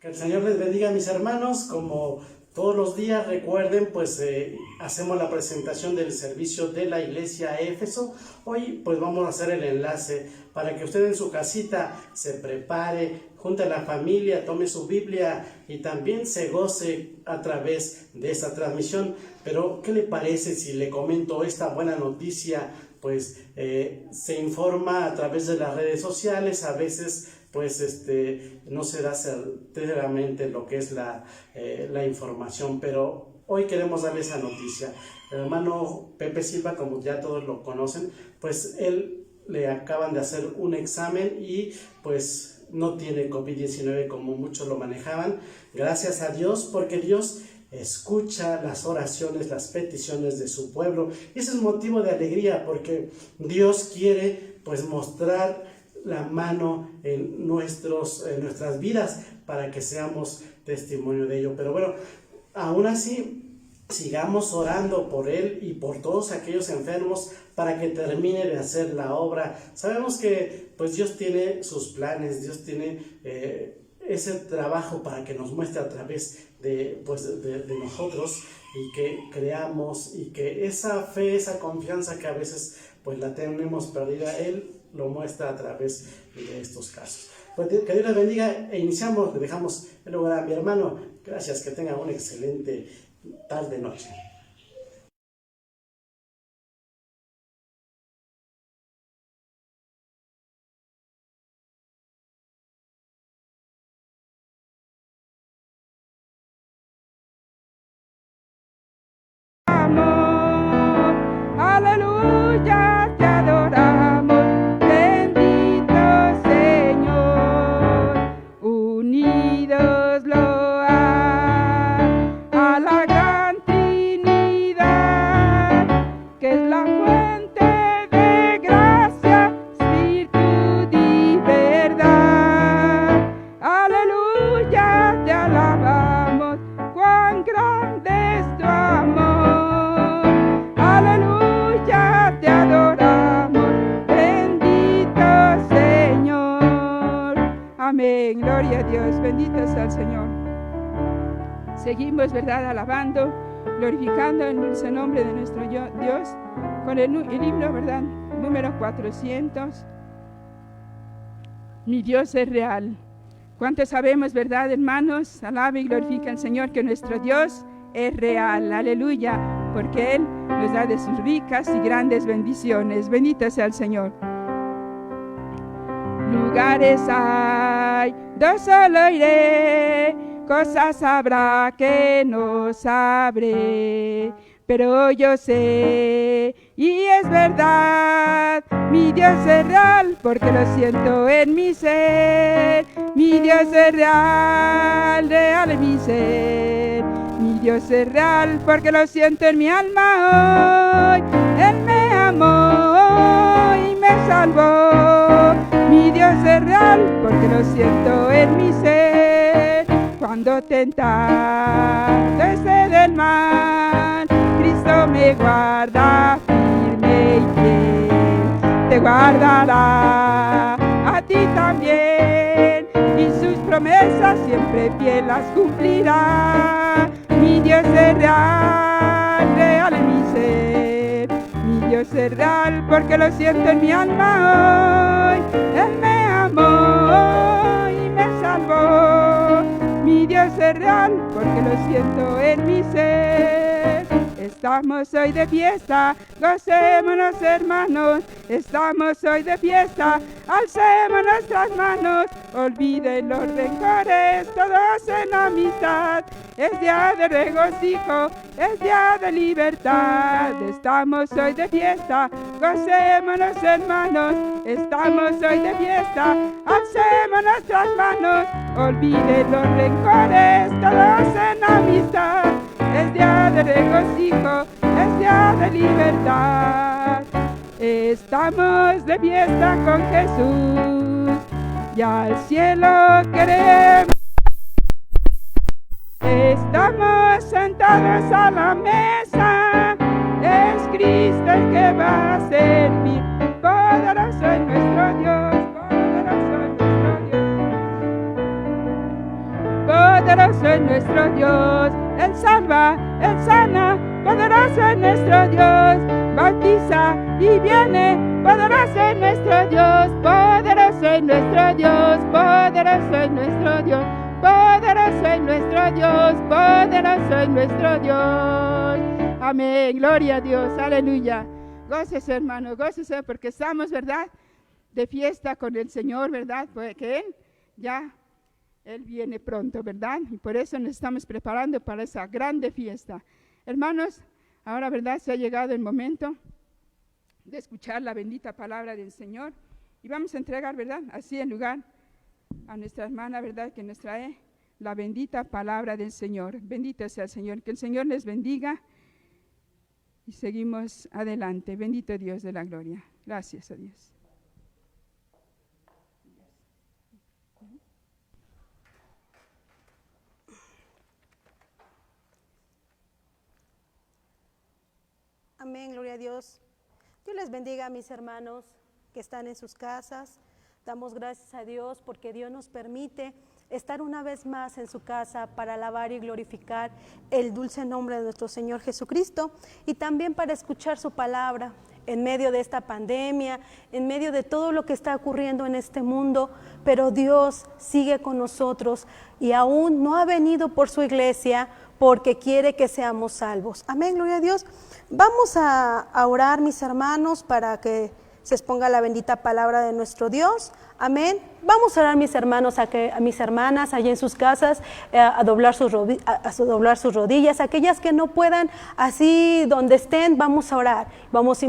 Que el Señor les bendiga, mis hermanos. Como todos los días, recuerden, pues hacemos la presentación del servicio de la iglesia Éfeso. Hoy pues vamos a hacer el enlace para que usted en su casita se prepare, junte a la familia, tome su Biblia y también se goce a través de esta transmisión. Pero ¿qué le parece si le comento esta buena noticia? Pues se informa a través de las redes sociales, a veces pues no se da certeramente lo que es la información, pero hoy queremos darle esa noticia. El hermano Pepe Silva, como ya todos lo conocen, pues él le acaban de hacer un examen y pues no tiene COVID-19 como muchos lo manejaban. Gracias a Dios, porque Dios escucha las oraciones, las peticiones de su pueblo. Y ese es motivo de alegría, porque Dios quiere pues mostrar la mano en nuestras vidas para que seamos testimonio de ello. Pero bueno, aún así, sigamos orando por él y por todos aquellos enfermos para que termine de hacer la obra. Sabemos que pues Dios tiene sus planes, Dios tiene ese trabajo para que nos muestre a través de nosotros, y que creamos, y que esa fe, esa confianza que a veces pues la tenemos perdida, Él lo muestra a través de estos casos. Pues que Dios les bendiga e iniciamos. Le dejamos el lugar a mi hermano. Gracias, que tenga una excelente tarde, noche. Aleluya, te adoramos, bendito Señor, unidos a la gran Trinidad, que es la fuente de gracia, virtud y verdad. Aleluya, te alabamos, cuán grande es tu amor. Aleluya, te adoramos, bendito Señor. Amén, gloria a Dios, bendito sea el Señor. Seguimos, ¿verdad?, alabando, glorificando en el nombre de nuestro Dios, con el himno, ¿verdad?, número 400. Mi Dios es real. ¿Cuántos sabemos, verdad, hermanos? Alabe y glorifica al Señor, que nuestro Dios es real. Aleluya, porque Él nos da de sus ricas y grandes bendiciones. Bendito sea el Señor. Lugares hay, yo solo iré, cosas habrá que no sabré, pero yo sé, y es verdad, mi Dios es real, porque lo siento en mi ser. Mi Dios es real, real en mi ser. Mi Dios es real, porque lo siento en mi alma hoy. Él me amó y me salvó. Mi Dios es real, porque lo siento en mi ser. Cuando tentado esté del mal, Cristo me guarda firme y fiel. Te guardará a ti también, y sus promesas siempre fiel las cumplirá. Mi Dios es real, real en mi ser. Mi Dios es real, porque lo siento en mi alma hoy. Él me amó y me salvó. Mi Dios es real, porque lo siento en mi ser. Estamos hoy de fiesta, gocémonos, hermanos. Estamos hoy de fiesta, alcemos nuestras manos. Olviden los rencores, todos en amistad. Es día de regocijo, es día de libertad. Estamos hoy de fiesta, gocémonos, hermanos. Estamos hoy de fiesta, alcemos nuestras manos. Olviden los rencores, todos en amistad. Es día de regocijo, es día de libertad. Estamos de fiesta con Jesús, y al cielo queremos. Estamos sentados a la mesa, es Cristo el que va a servir. Poderoso es nuestro Dios, poderoso es nuestro Dios. poderoso es nuestro Dios. Él salva, Él sana, poderoso es nuestro Dios. Bautiza y viene, poderoso es nuestro Dios. Poderoso es nuestro Dios, poderoso es nuestro Dios. Poderoso es nuestro Dios, poderoso es nuestro Dios. Amén, gloria a Dios, aleluya. Gócese, hermano, gócese porque estamos, ¿verdad?, de fiesta con el Señor, ¿verdad? Porque Él viene pronto, ¿verdad? Y por eso nos estamos preparando para esa grande fiesta. Hermanos, ahora, ¿verdad?, se ha llegado el momento de escuchar la bendita palabra del Señor. Y vamos a entregar, ¿verdad?, así en lugar a nuestra hermana, ¿verdad?, que nos trae la bendita palabra del Señor. Bendito sea el Señor. Que el Señor les bendiga. Y seguimos adelante. Bendito Dios de la gloria. Gracias a Dios. Amén, gloria a Dios. Dios les bendiga a mis hermanos que están en sus casas. Damos gracias a Dios porque Dios nos permite estar una vez más en su casa para alabar y glorificar el dulce nombre de nuestro Señor Jesucristo y también para escuchar su palabra en medio de esta pandemia, en medio de todo lo que está ocurriendo en este mundo, pero Dios sigue con nosotros y aún no ha venido por su iglesia porque quiere que seamos salvos. Amén, gloria a Dios. Vamos a orar, mis hermanos, para que se exponga la bendita palabra de nuestro Dios. Amén. Vamos a orar, mis hermanos, a mis hermanas allá en sus casas, a doblar sus rodillas. Aquellas que no puedan, así donde estén, vamos a orar. Vamos a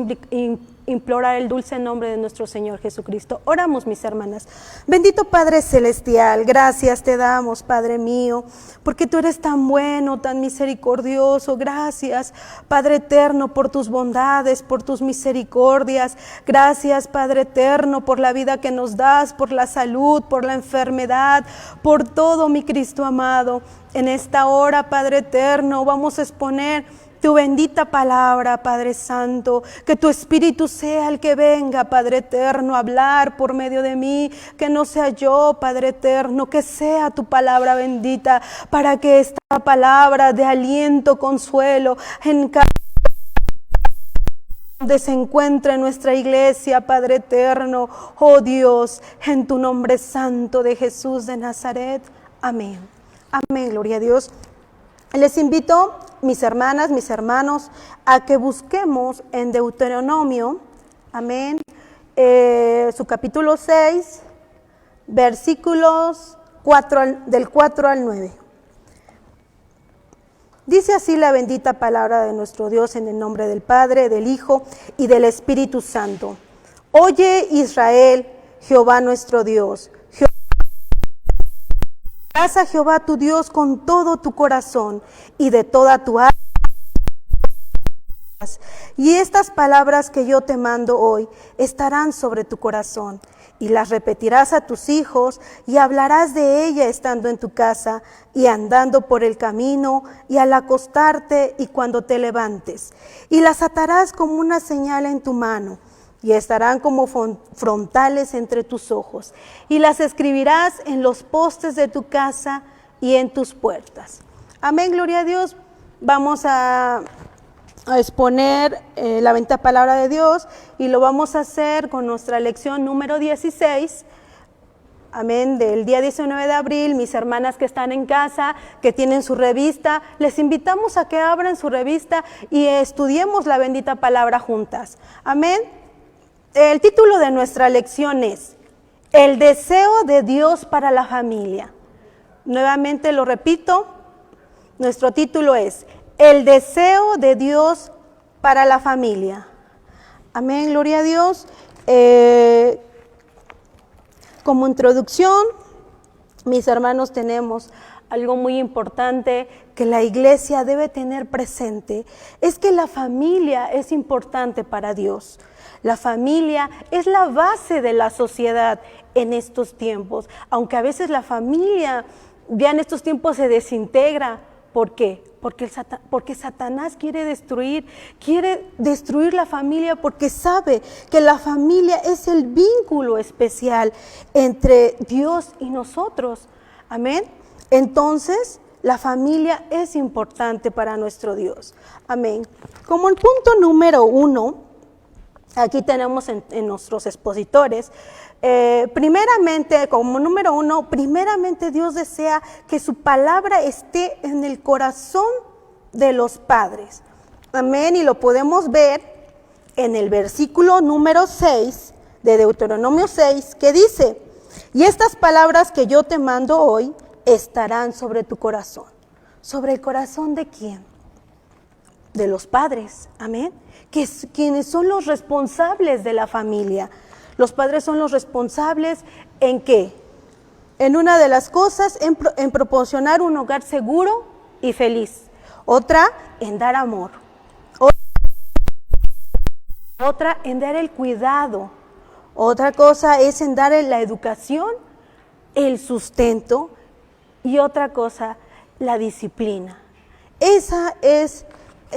implorar el dulce nombre de nuestro Señor Jesucristo. Oramos, mis hermanas. Bendito Padre Celestial, gracias te damos, Padre mío, porque tú eres tan bueno, tan misericordioso. Gracias, Padre eterno, por tus bondades, por tus misericordias. Gracias, Padre eterno, por la vida que nos das, por la salud, por la enfermedad, por todo, mi Cristo amado. En esta hora, Padre eterno, vamos a exponer tu bendita palabra, Padre Santo, que tu Espíritu sea el que venga, Padre eterno, a hablar por medio de mí, que no sea yo, Padre eterno, que sea tu palabra bendita, para que esta palabra de aliento, consuelo, en cada donde se encuentre nuestra iglesia, Padre eterno, oh Dios, en tu nombre santo de Jesús de Nazaret. Amén. Amén, gloria a Dios. Les invito, mis hermanas, mis hermanos, a que busquemos en Deuteronomio, amén, su capítulo 6, versículos del 4 al 9. Dice así la bendita palabra de nuestro Dios en el nombre del Padre, del Hijo y del Espíritu Santo. Oye, Israel, Jehová nuestro Dios, amarás a Jehová tu Dios con todo tu corazón y de toda tu alma. Y estas palabras que yo te mando hoy estarán sobre tu corazón, y las repetirás a tus hijos, y hablarás de ella estando en tu casa, y andando por el camino, y al acostarte, y cuando te levantes. Y las atarás como una señal en tu mano, y estarán como frontales entre tus ojos, y las escribirás en los postes de tu casa y en tus puertas. Amén, gloria a Dios. Vamos a exponer la bendita palabra de Dios, y lo vamos a hacer con nuestra lección número 16, amén, del día 19 de abril. Mis hermanas que están en casa, que tienen su revista, les invitamos a que abran su revista y estudiemos la bendita palabra juntas, amén. El título de nuestra lección es El deseo de Dios para la familia. Nuevamente lo repito, nuestro título es El deseo de Dios para la familia. Amén, gloria a Dios. Como introducción, mis hermanos, tenemos algo muy importante que la iglesia debe tener presente. Es que la familia es importante para Dios. La familia es la base de la sociedad en estos tiempos. Aunque a veces la familia ya en estos tiempos se desintegra. ¿Por qué? Porque Satanás quiere destruir la familia, porque sabe que la familia es el vínculo especial entre Dios y nosotros. Amén. Entonces, la familia es importante para nuestro Dios. Amén. Como el punto número 1, aquí tenemos en nuestros expositores, primeramente, como número 1, primeramente Dios desea que su palabra esté en el corazón de los padres. Amén, y lo podemos ver en el versículo número 6 de Deuteronomio 6, que dice: y estas palabras que yo te mando hoy estarán sobre tu corazón. ¿Sobre el corazón de quién? De los padres, amén, quienes son los responsables de la familia. Los padres son los responsables ¿en qué? En una de las cosas, en proporcionar un hogar seguro y feliz. Otra, en dar amor. Otra, en dar el cuidado. Otra cosa es en dar la educación, el sustento, y otra cosa, la disciplina.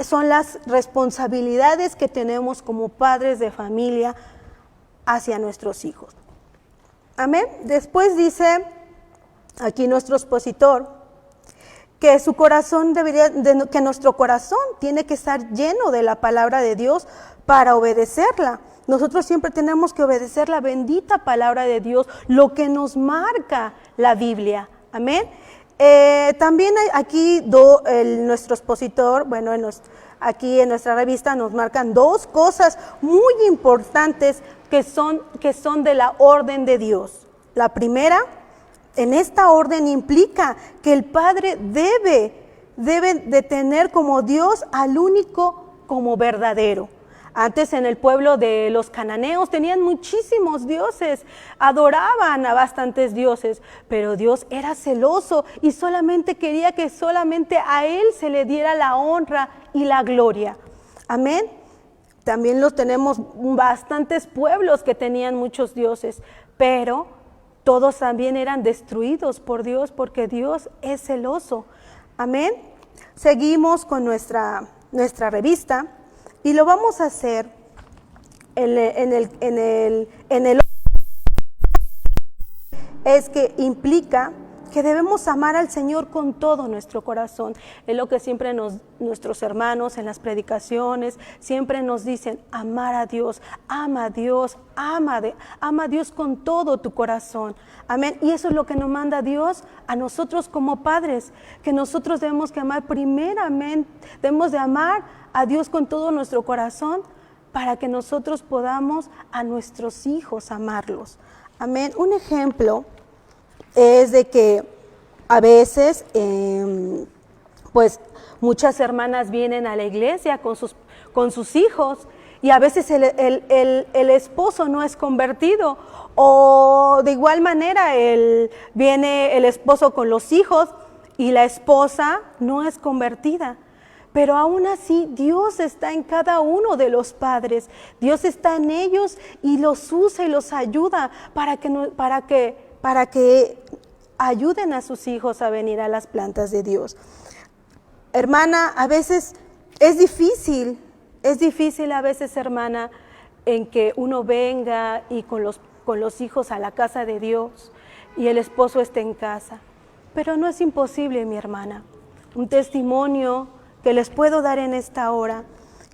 Son las responsabilidades que tenemos como padres de familia hacia nuestros hijos. Amén. Después dice aquí nuestro expositor que su corazón que nuestro corazón tiene que estar lleno de la palabra de Dios para obedecerla. Nosotros siempre tenemos que obedecer la bendita palabra de Dios, lo que nos marca la Biblia. Amén. También aquí nuestro expositor, bueno, aquí en nuestra revista nos marcan 2 cosas muy importantes que son de la orden de Dios. La primera, en esta orden implica que el padre debe de tener como Dios al único como verdadero. Antes en el pueblo de los cananeos tenían muchísimos dioses, adoraban a bastantes dioses, pero Dios era celoso y solamente quería que solamente a Él se le diera la honra y la gloria. Amén. También tenemos bastantes pueblos que tenían muchos dioses, pero todos también eran destruidos por Dios porque Dios es celoso. Amén. Seguimos con nuestra revista. Y lo vamos a hacer es que implica que debemos amar al Señor con todo nuestro corazón. Es lo que siempre nuestros hermanos en las predicaciones siempre nos dicen: amar a Dios, ama a Dios, ama a Dios con todo tu corazón. Amén. Y eso es lo que nos manda Dios a nosotros como padres, que nosotros debemos que amar primeramente, debemos de amar a Dios con todo nuestro corazón para que nosotros podamos a nuestros hijos amarlos. Amén. Un ejemplo es de que a veces, pues muchas hermanas vienen a la iglesia con sus hijos y a veces el esposo no es convertido, o de igual manera viene el esposo con los hijos y la esposa no es convertida. Pero aún así Dios está en cada uno de los padres, Dios está en ellos y los usa y los ayuda para que ayuden a sus hijos a venir a las plantas de Dios. Hermana, a veces es difícil a veces, hermana, en que uno venga y con los hijos a la casa de Dios y el esposo esté en casa. Pero no es imposible, mi hermana. Un testimonio que les puedo dar en esta hora,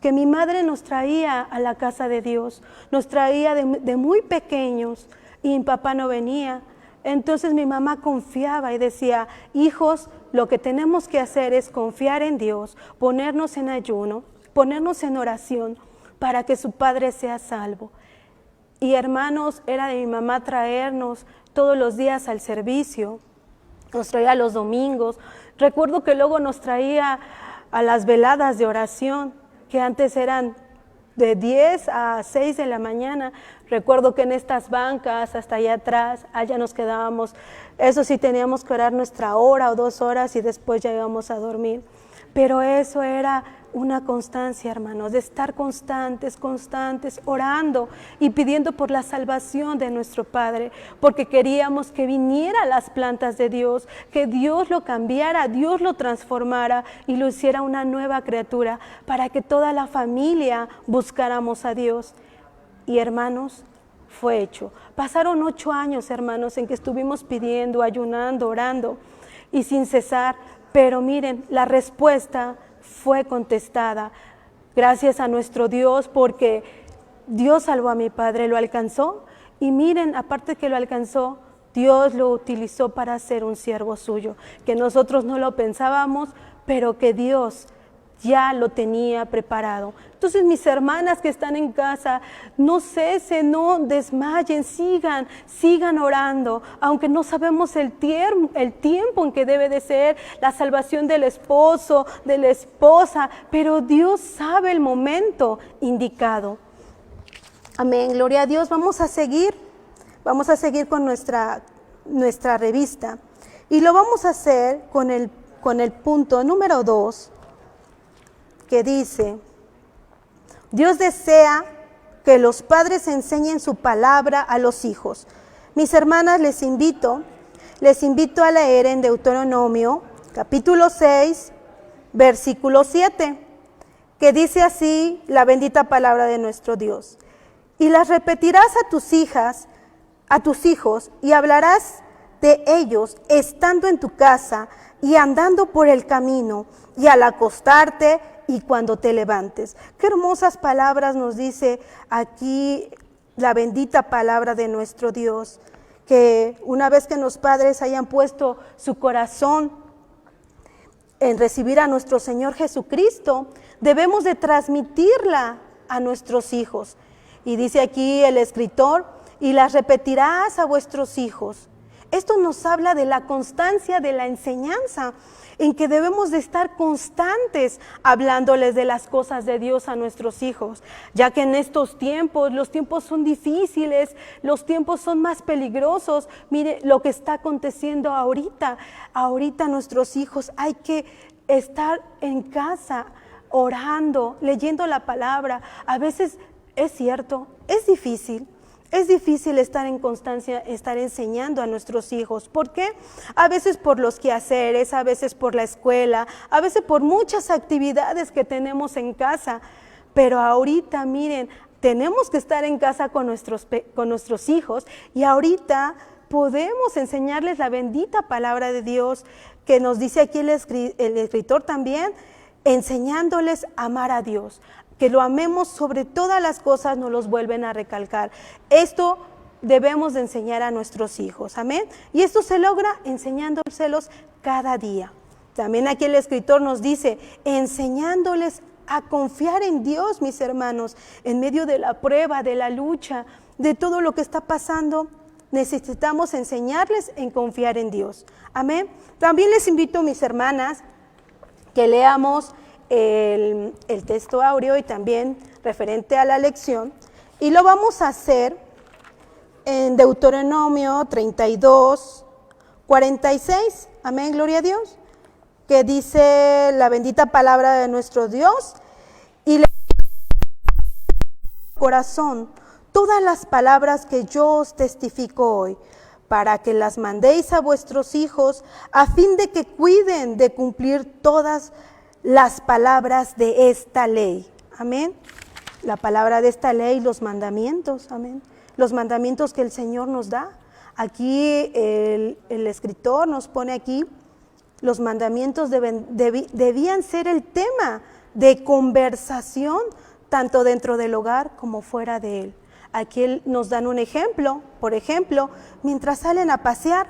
que mi madre nos traía a la casa de Dios, nos traía de muy pequeños y mi papá no venía. Entonces mi mamá confiaba y decía: hijos, lo que tenemos que hacer es confiar en Dios, ponernos en ayuno, ponernos en oración para que su padre sea salvo. Y hermanos, era de mi mamá traernos todos los días al servicio, nos traía los domingos. Recuerdo que luego nos traía a las veladas de oración, que antes eran de 10 a 6 de la mañana. Recuerdo que en estas bancas, hasta allá atrás, allá nos quedábamos. Eso sí, teníamos que orar nuestra hora o 2 horas y después ya íbamos a dormir. Pero eso era una constancia, hermanos, de estar constantes, orando y pidiendo por la salvación de nuestro Padre, porque queríamos que viniera a las plantas de Dios, que Dios lo cambiara, Dios lo transformara y lo hiciera una nueva criatura, para que toda la familia buscáramos a Dios. Y hermanos, fue hecho. Pasaron 8 años, hermanos, en que estuvimos pidiendo, ayunando, orando y sin cesar. Pero miren, la respuesta fue contestada. Gracias a nuestro Dios, porque Dios salvó a mi padre, lo alcanzó. Y miren, aparte que lo alcanzó, Dios lo utilizó para ser un siervo suyo, que nosotros no lo pensábamos, pero que Dios ya lo tenía preparado. Entonces, mis hermanas que están en casa, no cesen, no desmayen, sigan orando, aunque no sabemos el tiempo en que debe de ser la salvación del esposo, de la esposa, pero Dios sabe el momento indicado. Amén, gloria a Dios. Vamos a seguir con nuestra revista, y lo vamos a hacer con el punto número 2, que dice: Dios desea que los padres enseñen su palabra a los hijos. Mis hermanas, les invito a leer en Deuteronomio, capítulo 6, versículo 7, que dice así la bendita palabra de nuestro Dios: y las repetirás a tus hijos, y hablarás de ellos estando en tu casa y andando por el camino, y al acostarte y cuando te levantes. Qué hermosas palabras nos dice aquí la bendita palabra de nuestro Dios, que una vez que los padres hayan puesto su corazón en recibir a nuestro Señor Jesucristo, debemos de transmitirla a nuestros hijos. Y dice aquí el escritor: y las repetirás a vuestros hijos. Esto nos habla de la constancia de la enseñanza, en que debemos de estar constantes hablándoles de las cosas de Dios a nuestros hijos, ya que en estos tiempos, los tiempos son difíciles, los tiempos son más peligrosos. Mire lo que está aconteciendo ahorita nuestros hijos, hay que estar en casa orando, leyendo la palabra. A veces es cierto, es difícil estar en constancia, estar enseñando a nuestros hijos. ¿Por qué? A veces por los quehaceres, a veces por la escuela, a veces por muchas actividades que tenemos en casa. Pero ahorita, miren, tenemos que estar en casa con nuestros hijos, y ahorita podemos enseñarles la bendita palabra de Dios, que nos dice aquí el escritor también, enseñándoles a amar a Dios. Que lo amemos sobre todas las cosas, nos los vuelven a recalcar. Esto debemos de enseñar a nuestros hijos, amén. Y esto se logra enseñándoselos cada día. También aquí el escritor nos dice, enseñándoles a confiar en Dios, mis hermanos, en medio de la prueba, de la lucha, de todo lo que está pasando. Necesitamos enseñarles en confiar en Dios, amén. También les invito, mis hermanas, que leamos el texto áureo y también referente a la lección, y lo vamos a hacer en Deuteronomio 32, 46, amén, gloria a Dios, que dice la bendita palabra de nuestro Dios: y le corazón todas las palabras que yo os testifico hoy, para que las mandéis a vuestros hijos, a fin de que cuiden de cumplir todas las palabras de esta ley, amén. La palabra de esta ley, los mandamientos, amén. Los mandamientos que el Señor nos da. Aquí el escritor nos pone aquí, los mandamientos debían ser el tema de conversación, tanto dentro del hogar como fuera de él. Aquí nos dan un ejemplo, por ejemplo, mientras salen a pasear,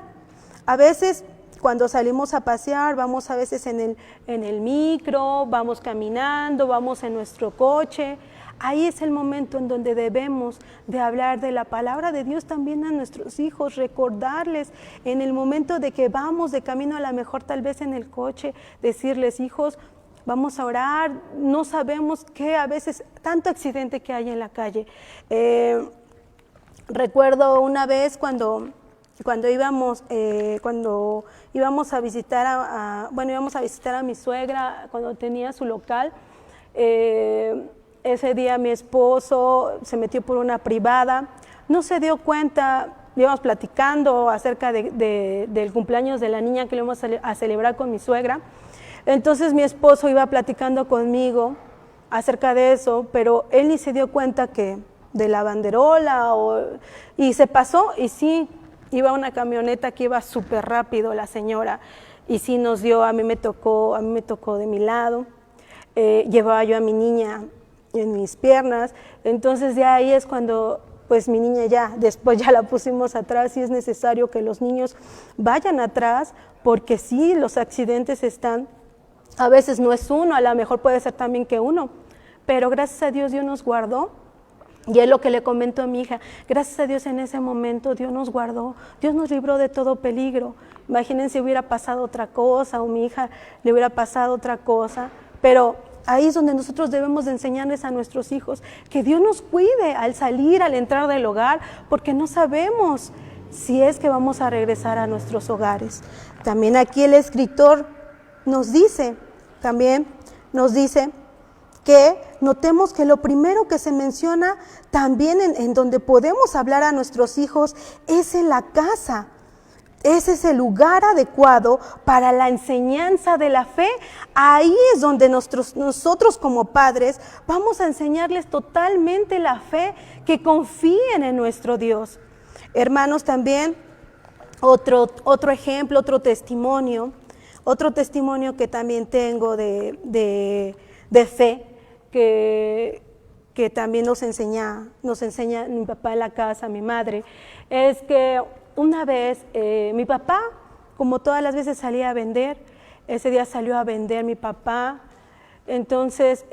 a veces cuando salimos a pasear, vamos a veces en el micro, vamos caminando, vamos en nuestro coche. Ahí es el momento en donde debemos de hablar de la palabra de Dios también a nuestros hijos, recordarles en el momento de que vamos de camino, a lo mejor tal vez en el coche, decirles: hijos, vamos a orar, no sabemos qué, a veces tanto accidente que hay en la calle. Recuerdo una vez cuando íbamos a visitar íbamos a visitar a mi suegra cuando tenía su local. Ese día mi esposo se metió por una privada, no se dio cuenta, íbamos platicando acerca del cumpleaños de la niña que le íbamos a celebrar con mi suegra. Entonces mi esposo iba platicando conmigo acerca de eso, pero él ni se dio cuenta que de la banderola, y se pasó, y sí, iba una camioneta que iba súper rápido la señora, y sí nos dio, a mí me tocó de mi lado, llevaba yo a mi niña en mis piernas, entonces de ahí es cuando pues mi niña después ya la pusimos atrás, y es necesario que los niños vayan atrás, porque sí, los accidentes están, a veces no es uno, a lo mejor puede ser también que uno, pero gracias a Dios nos guardó. Y es lo que le comento a mi hija, gracias a Dios en ese momento Dios nos guardó, Dios nos libró de todo peligro. Imagínense si hubiera pasado otra cosa, o mi hija le hubiera pasado otra cosa, pero ahí es donde nosotros debemos de enseñarles a nuestros hijos que Dios nos cuide al salir, al entrar del hogar, porque no sabemos si es que vamos a regresar a nuestros hogares. También aquí el escritor nos dice que notemos que lo primero que se menciona también en donde podemos hablar a nuestros hijos es en la casa. Ese es el lugar adecuado para la enseñanza de la fe. Ahí es donde nosotros como padres vamos a enseñarles totalmente la fe, que confíen en nuestro Dios. Hermanos, también otro ejemplo, otro testimonio que también tengo de fe, que también nos enseña mi papá en la casa, mi madre, es que una vez mi papá, como todas las veces, salía a vender. Ese día salió a vender mi papá, entonces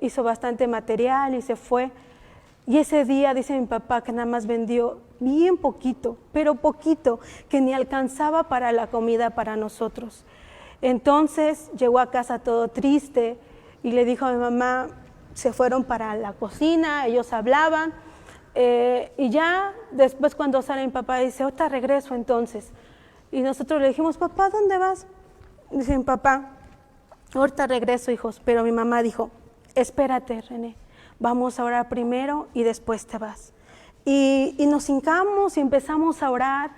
hizo bastante material y se fue. Y ese día dice mi papá que nada más vendió bien poquito, pero poquito, que ni alcanzaba para la comida para nosotros. Entonces llegó a casa todo triste y le dijo a mi mamá, se fueron para la cocina, ellos hablaban, y ya después cuando sale mi papá dice, ahorita regreso entonces. Y nosotros le dijimos, papá, ¿dónde vas? Dice mi papá, ahorita regreso, hijos. Pero mi mamá dijo, espérate, René, vamos a orar primero y después te vas. Y nos hincamos y empezamos a orar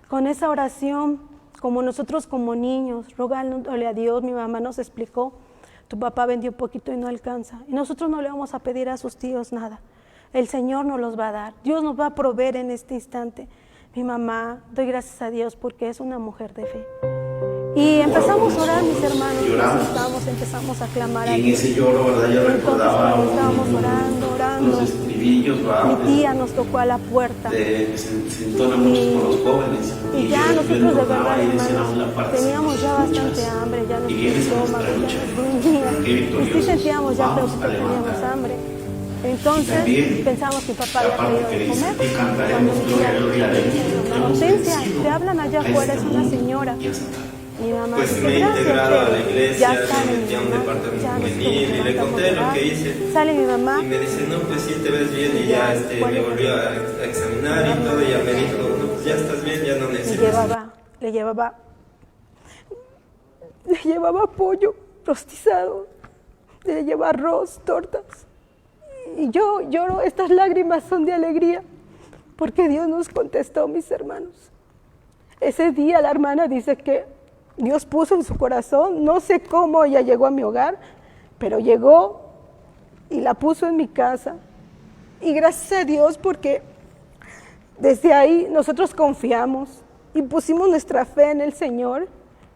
con esa oración, como nosotros como niños, rogándole a Dios. Mi mamá nos explicó, tu papá vendió poquito y no alcanza, y nosotros no le vamos a pedir a sus tíos nada, el Señor nos los va a dar, Dios nos va a proveer en este instante. Mi mamá, doy gracias a Dios porque es una mujer de fe. Y empezamos a orar, mis hermanos, empezamos a clamar a Dios. En ese lloro, ¿verdad? Yo recordaba estábamos orando. Los estribillos, ¿verdad? Mi tía nos tocó a la puerta. Se entonan muchos por los jóvenes. Y ya nosotros de verdad, hermanos, teníamos ya bastante hambre, ya nuestro estómago ya nos gruñía. Y sí sentíamos ya que teníamos hambre. Entonces pensamos que papá había pedido de comer. Cuando mi tía, Hortensia, te hablan allá afuera, es una señora. Mi mamá pues me he integrado a la iglesia, me metí a un departamento juvenil y le conté lo que hice. Sale mi mamá. Y me dice, no, pues sí, te ves bien. Y ya me volvió a examinar y todo. Y ya me dijo, no, pues ya estás bien, ya no necesitas. Le llevaba pollo rostizado, le llevaba arroz, tortas. Y yo lloro, estas lágrimas son de alegría, porque Dios nos contestó, mis hermanos. Ese día la hermana dice que Dios puso en su corazón, no sé cómo ella llegó a mi hogar, pero llegó y la puso en mi casa. Y gracias a Dios, porque desde ahí nosotros confiamos y pusimos nuestra fe en el Señor,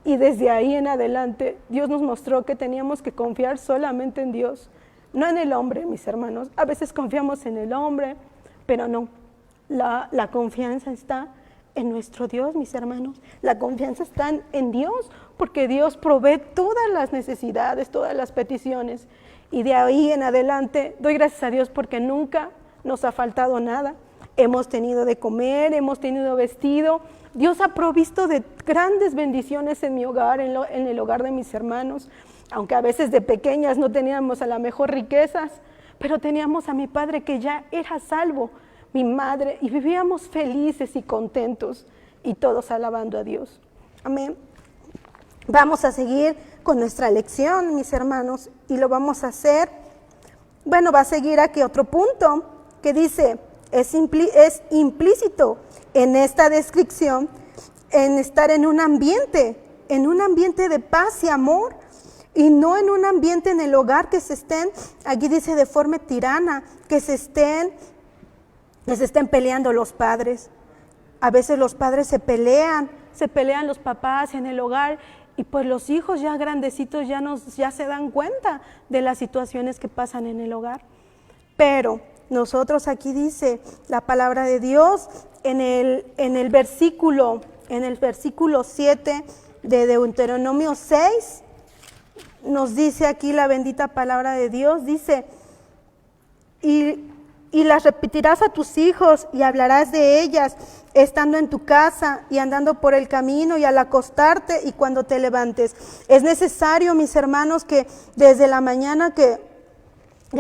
y desde ahí en adelante Dios nos mostró que teníamos que confiar solamente en Dios, no en el hombre, mis hermanos. A veces confiamos en el hombre, pero no, la confianza está en nuestro Dios, mis hermanos. La confianza está en Dios, porque Dios provee todas las necesidades, todas las peticiones. Y de ahí en adelante doy gracias a Dios porque nunca nos ha faltado nada. Hemos tenido de comer, hemos tenido vestido. Dios ha provisto de grandes bendiciones en mi hogar, en el hogar de mis hermanos. Aunque a veces de pequeñas no teníamos a lo mejor riquezas, pero teníamos a mi padre que ya era salvo, mi madre, y vivíamos felices y contentos, y todos alabando a Dios. Amén. Vamos a seguir con nuestra lección, mis hermanos, y lo vamos a hacer. Bueno, va a seguir aquí otro punto que dice, es implícito en esta descripción en estar en un ambiente de paz y amor, y no en un ambiente en el hogar que se estén, aquí dice de forma tirana, que se estén peleando los padres. A veces los padres se pelean los papás en el hogar, y pues los hijos ya grandecitos ya se dan cuenta de las situaciones que pasan en el hogar. Pero nosotros aquí dice la palabra de Dios en el versículo 7 de Deuteronomio 6, nos dice aquí la bendita palabra de Dios, dice, y las repetirás a tus hijos y hablarás de ellas estando en tu casa y andando por el camino y al acostarte y cuando te levantes. Es necesario, mis hermanos, que desde la mañana que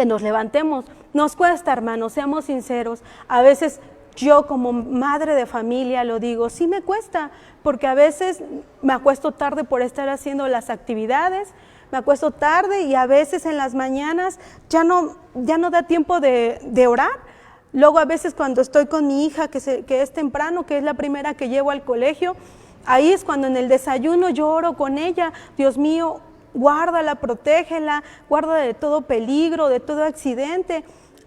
nos levantemos, nos cuesta, hermanos, seamos sinceros. A veces yo como madre de familia lo digo, sí me cuesta, porque a veces me acuesto tarde por estar haciendo las actividades, me acuesto tarde y a veces en las mañanas ya no da tiempo de orar. Luego a veces cuando estoy con mi hija que es temprano, que es la primera que llevo al colegio, ahí es cuando en el desayuno yo oro con ella, Dios mío, guárdala, protégela, guarda de todo peligro, de todo accidente.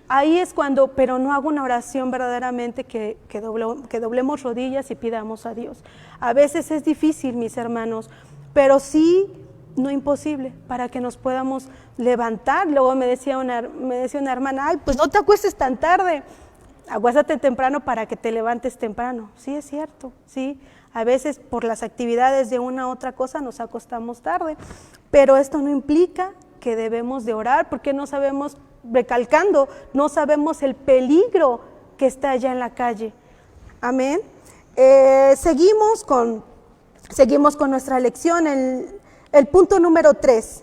Ahí es cuando, pero no hago una oración verdaderamente que doblemos rodillas y pidamos a Dios. A veces es difícil, mis hermanos, pero sí, no imposible, para que nos podamos levantar. Luego me decía una hermana, ay, pues no te acuestes tan tarde, acuéstate temprano para que te levantes temprano. Sí, es cierto, sí. A veces por las actividades de una u otra cosa nos acostamos tarde, pero esto no implica que debemos de orar, porque no sabemos, recalcando, no sabemos el peligro que está allá en la calle. Amén. Seguimos con nuestra lección, el punto número 3.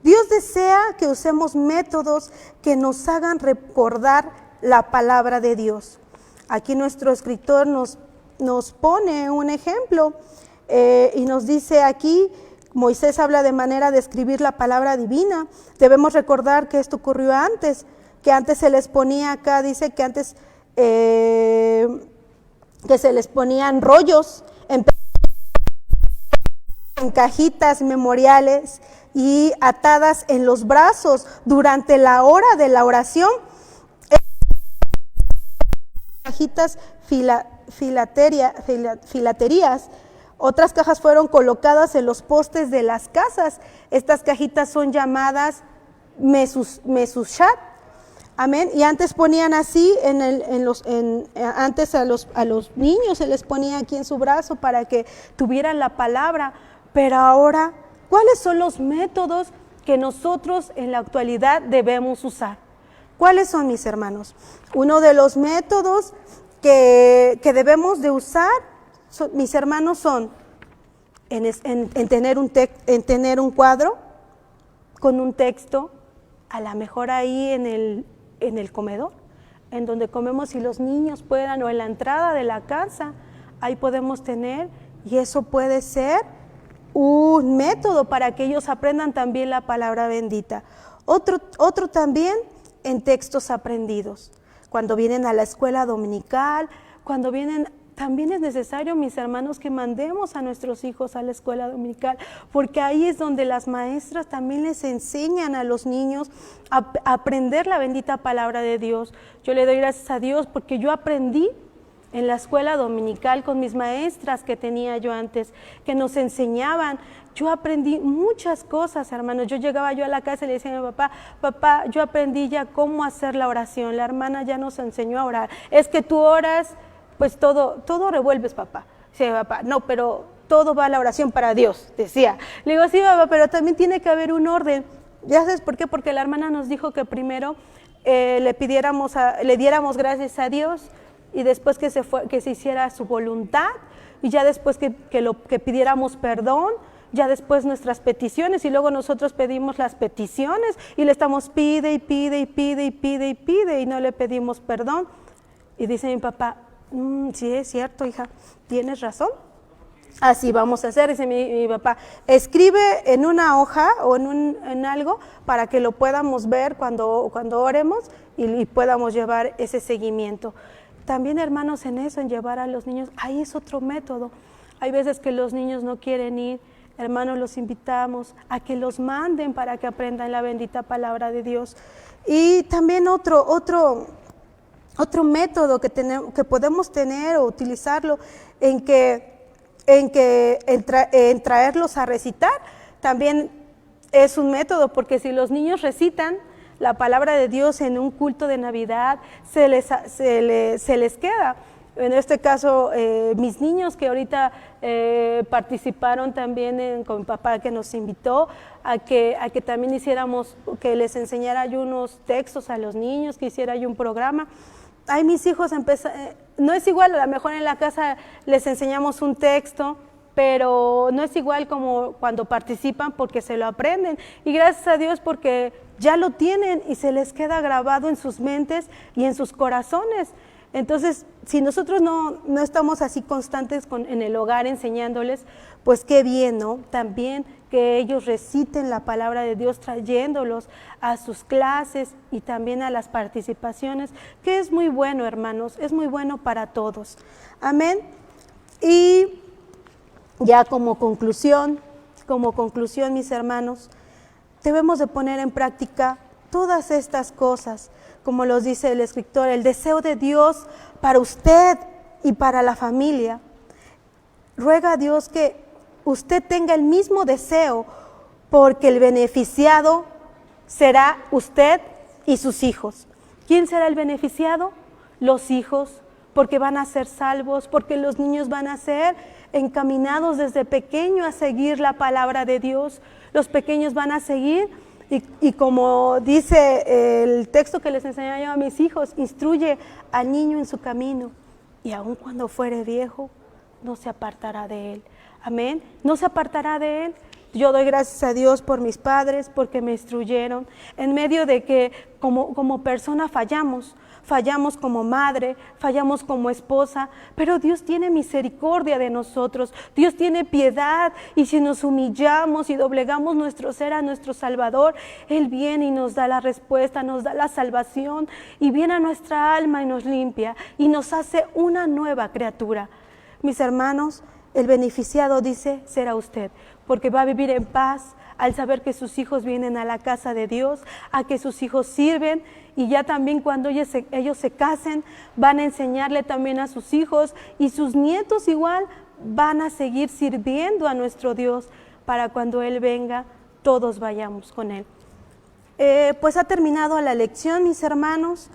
Dios desea que usemos métodos que nos hagan recordar la palabra de Dios. Aquí nuestro escritor nos pone un ejemplo y nos dice aquí, Moisés habla de manera de escribir la palabra divina. Debemos recordar que esto ocurrió antes, que antes se les ponía acá, dice que antes que se les ponían rollos en cajitas memoriales y atadas en los brazos durante la hora de la oración. Cajitas filaterías. Otras cajas fueron colocadas en los postes de las casas. Estas cajitas son llamadas mesushat. Amén. Y antes ponían así, antes a los niños se les ponía aquí en su brazo para que tuvieran la palabra. Pero ahora, ¿cuáles son los métodos que nosotros en la actualidad debemos usar? ¿Cuáles son, mis hermanos? Uno de los métodos que debemos de usar, mis hermanos, son en tener un cuadro con un texto, a lo mejor ahí en el comedor, en donde comemos y los niños puedan, o en la entrada de la casa, ahí podemos tener, y eso puede ser un método para que ellos aprendan también la palabra bendita. Otro también en textos aprendidos. Cuando vienen a la escuela dominical, también es necesario, mis hermanos, que mandemos a nuestros hijos a la escuela dominical, porque ahí es donde las maestras también les enseñan a los niños a aprender la bendita palabra de Dios. Yo le doy gracias a Dios porque yo aprendí en la escuela dominical con mis maestras que tenía yo antes, que nos enseñaban. Yo aprendí muchas cosas, hermanos. Yo llegaba a la casa y le decía a mi papá, yo aprendí ya cómo hacer la oración. La hermana ya nos enseñó a orar. Es que tú oras, pues todo revuelves, papá. Sí, papá, no, pero todo va a la oración para Dios, decía. Le digo, sí, papá, pero también tiene que haber un orden. ¿Ya sabes por qué? Porque la hermana nos dijo que primero le diéramos gracias a Dios, y después que se hiciera su voluntad, y ya después que pidiéramos perdón, ya después nuestras peticiones, y luego nosotros pedimos las peticiones y le estamos pide y no le pedimos perdón. Y dice mi papá, sí es cierto, hija, tienes razón, así vamos a hacer. Dice mi papá, escribe en una hoja o en algo para que lo podamos ver cuando oremos y podamos llevar ese seguimiento. También, hermanos, en llevar a los niños, ahí es otro método. Hay veces que los niños no quieren ir, hermanos, los invitamos a que los manden para que aprendan la bendita palabra de Dios. Y también otro método que podemos tener o utilizarlo, en que en traerlos a recitar también es un método, porque si los niños recitan la palabra de Dios en un culto de Navidad, se les queda. En este caso, mis niños que ahorita participaron también con mi papá, que nos invitó a que también hiciéramos, que les enseñara yo unos textos a los niños, que hiciera yo un programa. Ay, mis hijos no es igual, a lo mejor en la casa les enseñamos un texto, pero no es igual como cuando participan, porque se lo aprenden. Y gracias a Dios porque ya lo tienen y se les queda grabado en sus mentes y en sus corazones. Entonces, si nosotros no estamos así constantes en el hogar enseñándoles, pues qué bien, ¿no? También que ellos reciten la palabra de Dios, trayéndolos a sus clases y también a las participaciones, que es muy bueno, hermanos, es muy bueno para todos. Amén. Y ya como conclusión, mis hermanos, debemos de poner en práctica todas estas cosas, como los dice el escritor, el deseo de Dios para usted y para la familia. Ruega a Dios que usted tenga el mismo deseo, porque el beneficiado será usted y sus hijos. ¿Quién será el beneficiado? Los hijos, porque van a ser salvos, porque los niños van a ser encaminados desde pequeño a seguir la palabra de Dios. Los pequeños van a seguir y como dice el texto que les enseñé yo a mis hijos, instruye al niño en su camino y aun cuando fuere viejo no se apartará de él. Amén, no se apartará de él. Yo doy gracias a Dios por mis padres, porque me instruyeron en medio de que como persona fallamos como madre, fallamos como esposa, pero Dios tiene misericordia de nosotros, Dios tiene piedad, y si nos humillamos y doblegamos nuestro ser a nuestro Salvador, Él viene y nos da la respuesta, nos da la salvación, y viene a nuestra alma y nos limpia, y nos hace una nueva criatura. Mis hermanos, el beneficiado, dice, será usted, porque va a vivir en paz al saber que sus hijos vienen a la casa de Dios, a que sus hijos sirven, y ya también cuando ellos se casen, van a enseñarle también a sus hijos, y sus nietos igual van a seguir sirviendo a nuestro Dios, para cuando Él venga, todos vayamos con Él. Pues ha terminado la lección, mis hermanos.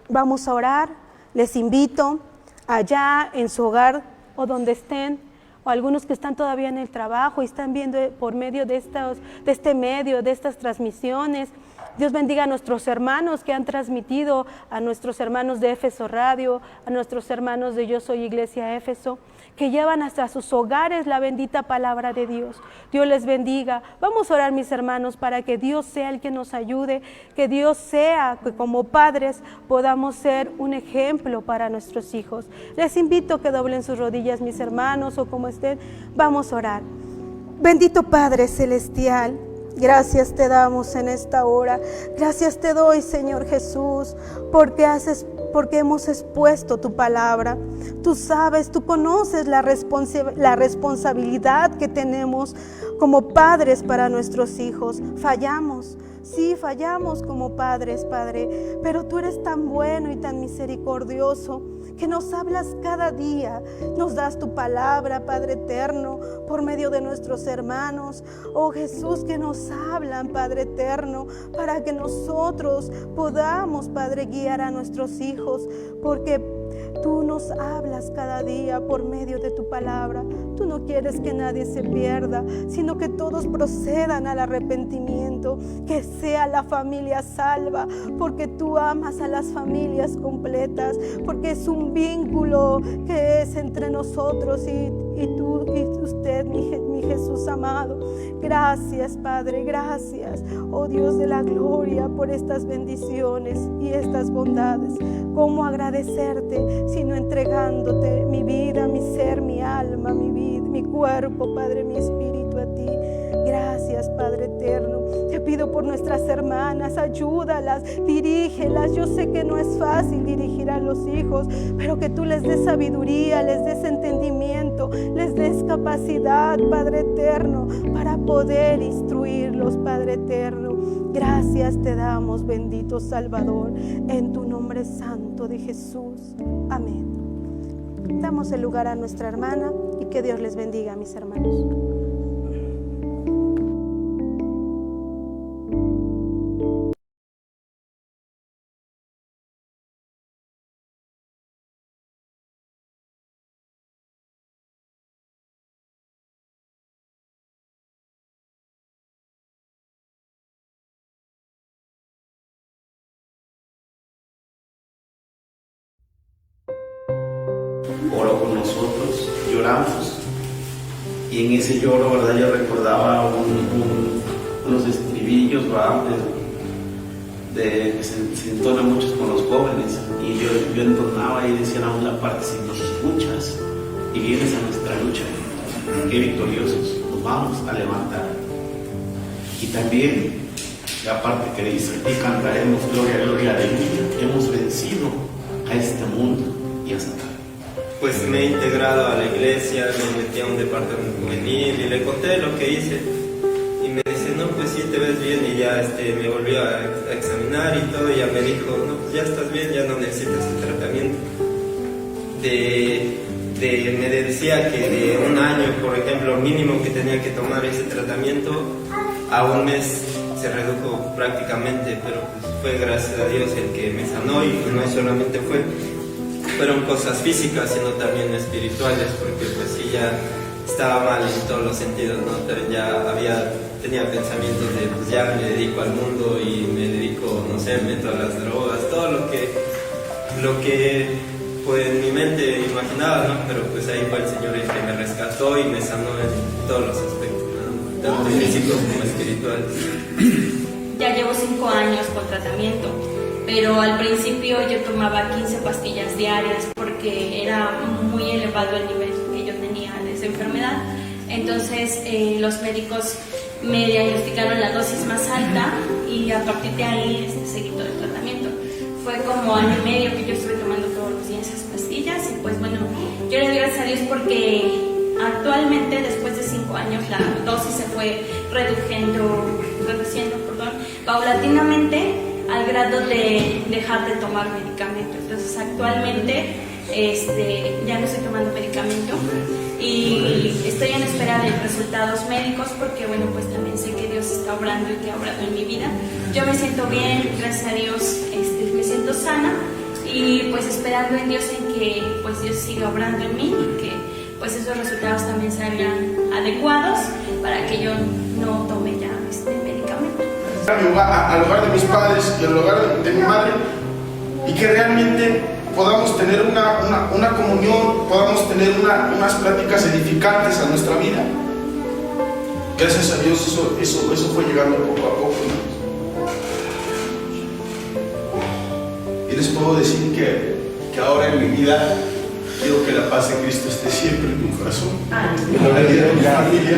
Vamos a orar. Les invito allá en su hogar o donde estén, o algunos que están todavía en el trabajo y están viendo por medio de estas transmisiones. Dios bendiga a nuestros hermanos que han transmitido, a nuestros hermanos de Éfeso Radio, a nuestros hermanos de Yo Soy Iglesia Éfeso, que llevan hasta sus hogares la bendita palabra de Dios. Dios les bendiga. Vamos a orar, mis hermanos, para que Dios sea el que nos ayude, que Dios sea, que como padres podamos ser un ejemplo para nuestros hijos. Les invito a que doblen sus rodillas, mis hermanos, o como estén. Vamos a orar. Bendito Padre Celestial, gracias te damos en esta hora. Gracias te doy, Señor Jesús, porque hemos expuesto tu palabra. Tú sabes, tú conoces la responsabilidad que tenemos como padres para nuestros hijos. Fallamos. Sí, fallamos como padres, Padre, pero tú eres tan bueno y tan misericordioso que nos hablas cada día, nos das tu palabra, Padre eterno, por medio de nuestros hermanos. Oh Jesús, que nos hablan, Padre eterno, para que nosotros podamos, Padre, guiar a nuestros hijos, porque tú nos hablas cada día por medio de tu palabra. Tú no quieres que nadie se pierda, sino que todos procedan al arrepentimiento, que sea la familia salva, porque tú amas a las familias completas, porque es un vínculo que es entre nosotros y tú y usted, mi Jesús amado. Gracias, Padre, gracias, oh Dios de la gloria, por estas bendiciones y estas bondades. ¿Cómo agradecerte sino entregándote mi vida, mi ser, mi alma, mi cuerpo, Padre, mi espíritu a ti? Gracias, Padre eterno. Te pido por nuestras hermanas, ayúdalas, dirígelas. Yo sé que no es fácil dirigir a los hijos, pero que tú les des sabiduría, les des entendimiento, les des capacidad, Padre eterno, para poder instruirlos, Padre eterno. Gracias te damos, bendito Salvador, en tu nombre santo de Jesús. Amén. Damos el lugar a nuestra hermana y que Dios les bendiga, mis hermanos. Oró con nosotros, lloramos. Y en ese lloro, ¿verdad? Yo recordaba unos estribillos, ¿verdad? Que se entonan muchos con los jóvenes. Y yo entonaba y decía aún la parte: si nos escuchas y vienes a nuestra lucha, qué victoriosos nos vamos a levantar. Y también la parte que dice: y cantaremos gloria, gloria, aleluya, hemos vencido a este mundo y a Satán. Pues me he integrado a la iglesia, me metí a un departamento juvenil y le conté lo que hice. Y me dice: no, pues sí, te ves bien. Y ya me volvió a examinar y todo, y ya me dijo: no, pues ya estás bien, ya no necesitas tu tratamiento. Me decía que de un año, por ejemplo, mínimo que tenía que tomar ese tratamiento, a un mes se redujo prácticamente, pero pues fue gracias a Dios el que me sanó, y no solamente fueron cosas físicas, sino también espirituales, porque pues sí, ya estaba mal en todos los sentidos, ¿no? Pero ya tenía pensamientos de: pues ya me dedico al mundo y me dedico, no sé, meto a las drogas, todo lo que pues en mi mente imaginaba, ¿no? Pero pues ahí fue el Señor el que me rescató y me sanó en todos los aspectos, ¿no? Tanto físicos como espirituales. Ya llevo 5 años con tratamiento, pero al principio yo tomaba 15 pastillas diarias porque era muy elevado el nivel que yo tenía de esa enfermedad. Entonces los médicos me diagnosticaron la dosis más alta y a partir de ahí seguí todo el tratamiento. Fue como año y medio que yo estuve tomando todos los días esas pastillas, y pues bueno, yo le doy gracias a Dios porque actualmente, después de 5 años, la dosis se fue reduciendo paulatinamente, al grado de dejar de tomar medicamento. Entonces actualmente ya no estoy tomando medicamento y estoy en espera de resultados médicos, porque bueno, pues también sé que Dios está obrando y que ha obrado en mi vida. Yo me siento bien, gracias a Dios, me siento sana, y pues esperando en Dios en que pues Dios siga obrando en mí y que pues esos resultados también salgan adecuados para que yo no tome ya medicamento. Al hogar de mis padres y al hogar de mi madre, y que realmente podamos tener una comunión, podamos tener unas pláticas edificantes a nuestra vida. Gracias a Dios eso fue llegando poco a poco, ¿no? Y les puedo decir que ahora en mi vida quiero que la paz de Cristo esté siempre en mi corazón, en la vida de mi familia,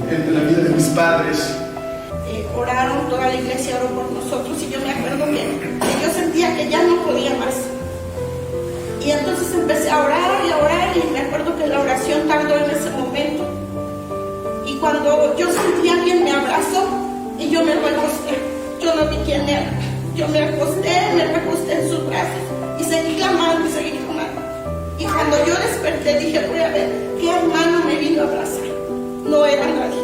en la vida de mis padres. Oraron, toda la iglesia oró por nosotros, y yo me acuerdo que yo sentía que ya no podía más. Y entonces empecé a orar, y me acuerdo que la oración tardó en ese momento. Y cuando yo sentí a alguien me abrazó y yo me recosté. Yo no vi quién era. Yo me recosté en sus brazos y seguí clamando. Y cuando yo desperté dije: voy a ver qué hermano me vino a abrazar. No era nadie.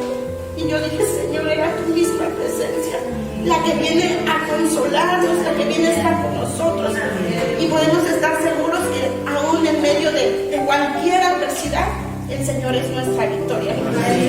Y yo dije: Señor, era tu misma presencia, la que viene a consolarnos, la que viene a estar con nosotros. Y podemos estar seguros que aún en medio de cualquier adversidad, el Señor es nuestra victoria.